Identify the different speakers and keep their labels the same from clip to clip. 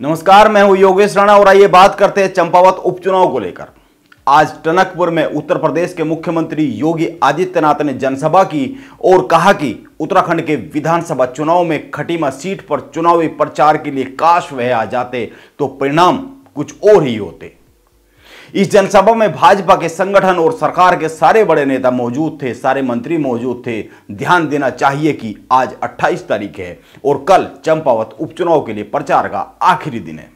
Speaker 1: नमस्कार, मैं हूं योगेश राणा और आइए बात करते हैं चंपावत उपचुनाव को लेकर। आज टनकपुर में उत्तर प्रदेश के मुख्यमंत्री योगी आदित्यनाथ ने जनसभा की और कहा कि उत्तराखंड के विधानसभा चुनाव में खटीमा सीट पर चुनावी प्रचार के लिए काश वह आ जाते तो परिणाम कुछ और ही होते। इस जनसभा में भाजपा के संगठन और सरकार के सारे बड़े नेता मौजूद थे, सारे मंत्री मौजूद थे। ध्यान देना चाहिए कि आज 28 तारीख है और कल चंपावत उपचुनाव के लिए प्रचार का आखिरी दिन है।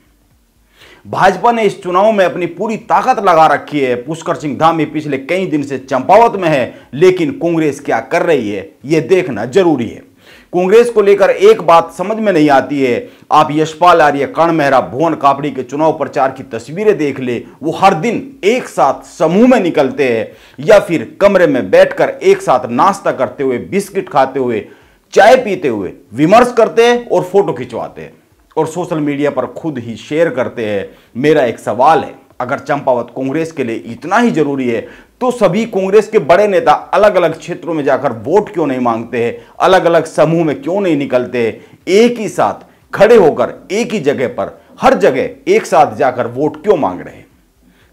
Speaker 1: भाजपा ने इस चुनाव में अपनी पूरी ताकत लगा रखी है। पुष्कर सिंह धामी पिछले कई दिन से चंपावत में है, लेकिन कांग्रेस क्या कर रही है यह देखना जरूरी है। कांग्रेस को लेकर एक बात समझ में नहीं आती है। आप यशपाल आर्य, कर्ण मेहरा, भुवन कापड़ी के चुनाव प्रचार की तस्वीरें देख ले। वो हर दिन एक साथ समूह में निकलते हैं या फिर कमरे में बैठकर एक साथ नाश्ता करते हुए, बिस्किट खाते हुए, चाय पीते हुए विमर्श करते हैं और फोटो खिंचवाते हैं और सोशल मीडिया पर खुद ही शेयर करते हैं। मेरा एक सवाल है, अगर चंपावत कांग्रेस के लिए इतना ही जरूरी है तो सभी कांग्रेस के बड़े नेता अलग अलग क्षेत्रों में जाकर वोट क्यों नहीं मांगते हैं, अलग अलग समूह में क्यों नहीं निकलते हैं, एक ही साथ खड़े होकर एक ही जगह पर हर जगह एक साथ जाकर वोट क्यों मांग रहे हैं?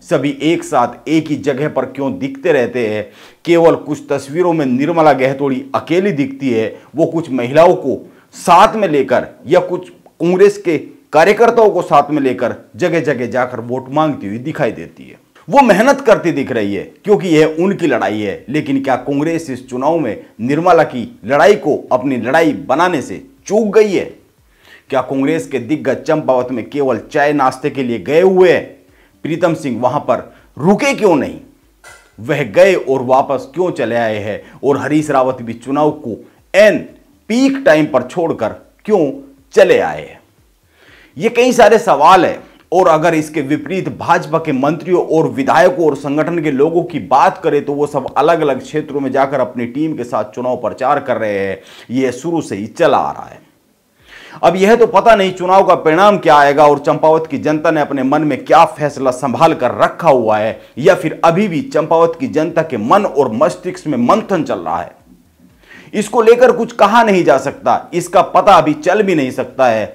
Speaker 1: सभी एक साथ एक ही जगह पर क्यों दिखते रहते हैं? केवल कुछ तस्वीरों में निर्मला गहतोड़ी अकेली दिखती है, वो कुछ महिलाओं को साथ में लेकर या कुछ कांग्रेस के कार्यकर्ताओं को साथ में लेकर जगह जगह जाकर वोट मांगती हुई दिखाई देती है। वो मेहनत करती दिख रही है क्योंकि यह उनकी लड़ाई है। लेकिन क्या कांग्रेस इस चुनाव में निर्मला की लड़ाई को अपनी लड़ाई बनाने से चूक गई है? क्या कांग्रेस के दिग्गज चंपावत में केवल चाय नाश्ते के लिए गए हुए हैं? प्रीतम सिंह वहां पर रुके क्यों नहीं? वह गए और वापस क्यों चले आए हैं? और हरीश रावत भी चुनाव को एन पीक टाइम पर छोड़कर क्यों चले आए हैं? ये कई सारे सवाल है। और अगर इसके विपरीत भाजपा के मंत्रियों और विधायकों और संगठन के लोगों की बात करें तो वो सब अलग अलग क्षेत्रों में जाकर अपनी टीम के साथ चुनाव प्रचार कर रहे हैं। यह शुरू से ही चला आ रहा है। अब यह तो पता नहीं चुनाव का परिणाम क्या आएगा और चंपावत की जनता ने अपने मन में क्या फैसला संभाल कर रखा हुआ है, या फिर अभी भी चंपावत की जनता के मन और मस्तिष्क में मंथन चल रहा है। इसको लेकर कुछ कहा नहीं जा सकता, इसका पता अभी चल भी नहीं सकता है।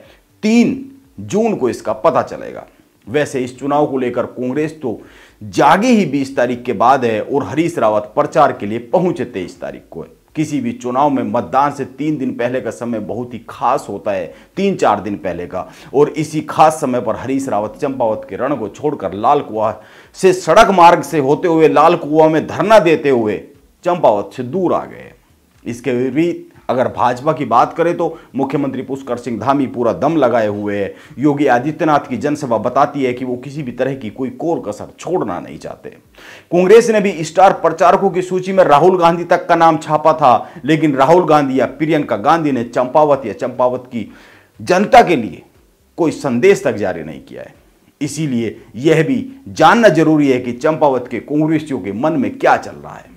Speaker 1: 3 जून को इसका पता चलेगा। वैसे इस चुनाव को लेकर कांग्रेस तो जागी ही 20 तारीख के बाद है और हरीश रावत प्रचार के लिए पहुंचे 23 तारीख को है। किसी भी चुनाव में मतदान से 3 दिन पहले का समय बहुत ही खास होता है, 3-4 दिन पहले का। और इसी खास समय पर हरीश रावत चंपावत के रण को छोड़कर लाल कुआं से सड़क मार्ग से होते हुए लाल कुआं में धरना देते हुए चंपावत से दूर आ गए। इसके विपरीत अगर भाजपा की बात करें तो मुख्यमंत्री पुष्कर सिंह धामी पूरा दम लगाए हुए हैं। योगी आदित्यनाथ की जनसभा बताती है कि वो किसी भी तरह की कोई कोर कसर छोड़ना नहीं चाहते। कांग्रेस ने भी स्टार प्रचारकों की सूची में राहुल गांधी तक का नाम छापा था, लेकिन राहुल गांधी या प्रियंका गांधी ने चंपावत या चंपावत की जनता के लिए कोई संदेश तक जारी नहीं किया है। इसीलिए यह भी जानना जरूरी है कि चंपावत के कांग्रेसियों के मन में क्या चल रहा है।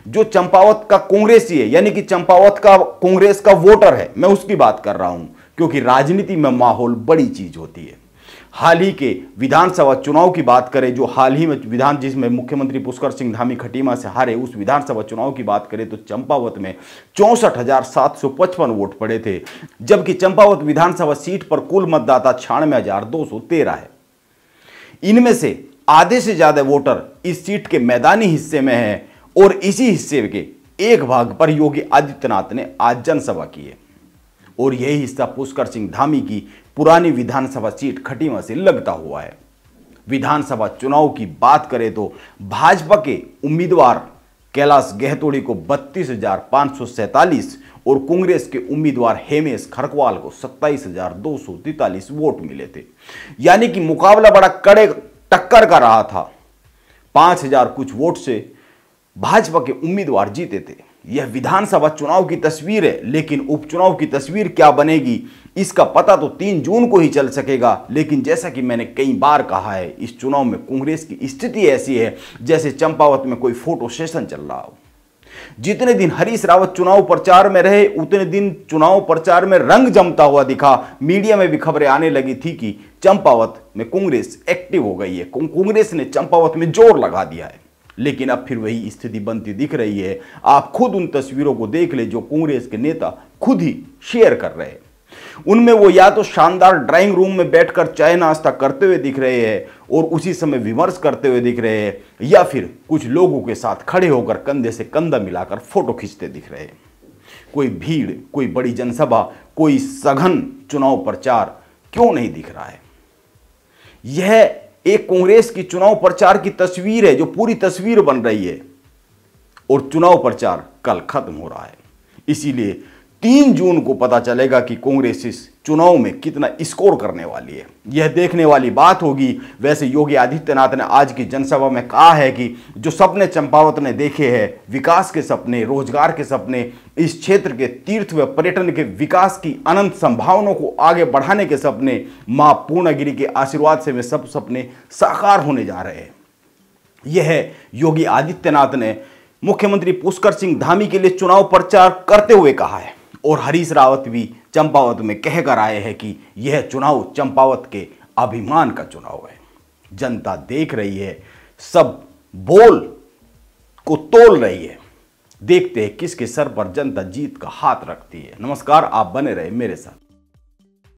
Speaker 1: जो चंपावत का कांग्रेसी है, यानी कि चंपावत का कांग्रेस का वोटर है, मैं उसकी बात कर रहा हूं, क्योंकि राजनीति में माहौल बड़ी चीज होती है। हाल ही के विधानसभा चुनाव की बात करें, जो हाल ही में जिसमें मुख्यमंत्री पुष्कर सिंह धामी खटीमा से हारे, उस विधानसभा चुनाव की बात करें तो चंपावत में 64,755 वोट पड़े थे, जबकि चंपावत विधानसभा सीट पर कुल मतदाता 96,213 है। इनमें से आधे से ज्यादा वोटर इस सीट के मैदानी हिस्से में है और इसी हिस्से के एक भाग पर योगी आदित्यनाथ ने आज जनसभा की है। और यही हिस्सा पुष्कर सिंह धामी की पुरानी विधानसभा सीट खटीमा से लगता हुआ है। विधानसभा चुनाव की बात करें तो भाजपा के उम्मीदवार कैलाश गहतोड़ी को 32,547 और कांग्रेस के उम्मीदवार हेमेश खरकवाल को 27,243 वोट मिले थे। यानी कि मुकाबला बड़ा कड़े टक्कर का रहा था। 5,000 कुछ वोट से भाजपा के उम्मीदवार जीते थे। यह विधानसभा चुनाव की तस्वीर है, लेकिन उपचुनाव की तस्वीर क्या बनेगी इसका पता तो 3 जून को ही चल सकेगा। लेकिन जैसा कि मैंने कई बार कहा है, इस चुनाव में कांग्रेस की स्थिति ऐसी है जैसे चंपावत में कोई फोटो सेशन चल रहा हो। जितने दिन हरीश रावत चुनाव प्रचार में रहे, उतने दिन चुनाव प्रचार में रंग जमता हुआ दिखा। मीडिया में भी खबरें आने लगी थी कि चंपावत में कांग्रेस एक्टिव हो गई है, कांग्रेस ने चंपावत में जोर लगा दिया है। लेकिन अब फिर वही स्थिति बनती दिख रही है। आप खुद उन तस्वीरों को देख ले जो कांग्रेस के नेता खुद ही शेयर कर रहे हैं। उनमें वो या तो शानदार ड्राइंग रूम में बैठकर चाय नाश्ता करते हुए दिख रहे हैं और उसी समय विमर्श करते हुए दिख रहे हैं, या फिर कुछ लोगों के साथ खड़े होकर कंधे से कंधा मिलाकर फोटो खींचते दिख रहे हैं। कोई भीड़, कोई बड़ी जनसभा, कोई सघन चुनाव प्रचार क्यों नहीं दिख रहा है? यह एक कांग्रेस की चुनाव प्रचार की तस्वीर है जो पूरी तस्वीर बन रही है और चुनाव प्रचार कल खत्म हो रहा है। इसीलिए 3 जून को पता चलेगा कि कांग्रेस इस चुनाव में कितना स्कोर करने वाली है। यह देखने वाली बात होगी। वैसे योगी आदित्यनाथ ने आज की जनसभा में कहा है कि जो सपने चंपावत ने देखे हैं, विकास के सपने, रोजगार के सपने, इस क्षेत्र के तीर्थ व पर्यटन के विकास की अनंत संभावनाओं को आगे बढ़ाने के सपने, मां पूर्णागिरी के आशीर्वाद से वे सब सपने साकार होने जा रहे हैं। यह योगी आदित्यनाथ ने मुख्यमंत्री पुष्कर सिंह धामी के लिए चुनाव प्रचार करते हुए कहा है और हरीश रावत भी चंपावत में कहकर आए हैं कि यह चुनाव चंपावत के अभिमान का चुनाव है। जनता देख रही है, सब बोल को तोल रही है। देखते हैं किसके सर पर जनता जीत का हाथ रखती है। नमस्कार, आप बने रहे मेरे साथ।